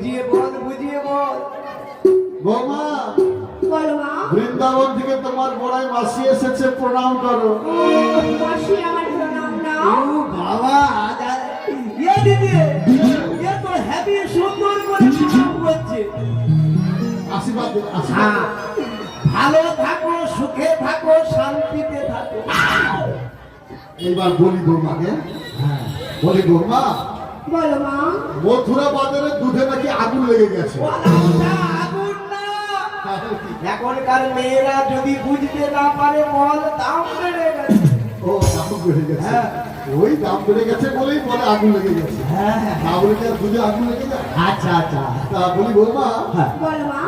বুঝিয়ে বল, বুঝিয়ে বল। বৌমা, বলো মা। বৃন্দাবন থেকে তোমার বড়াই মাসি এসেছে, প্রণাম করো। মাসি আমার প্রণাম নাও। ও বাবা, এ দিদি, এ তো হ্যাপি সুন্দর করে প্রণাম করছে। আশীর্বাদ দিন, আশীর্বাদ হ্যাঁ, দিন। ভালো থাকো, সুখে থাকো, শান্তিতে থাকো। এইবার বলি বৌমাকে, বলি বৌমা, বলো মা। মথুরা বাজারে দুধে নাকি আগুন লেগে গেছে। ওটা আগুন না। এখনকার মেয়েরা যদি বুঝতে না পারে বল, দাম বেড়ে গেছে। ও, দাম বেড়ে গেছে। হ্যাঁ। ওই দাম বেড়ে গেছে বলেই বলে আগুন লেগে গেছে। হ্যাঁ, না বলে কি আর দুধে আগুন লেগে যায়? আচ্ছা আচ্ছা। তা বলি বৌমা, বলো মা।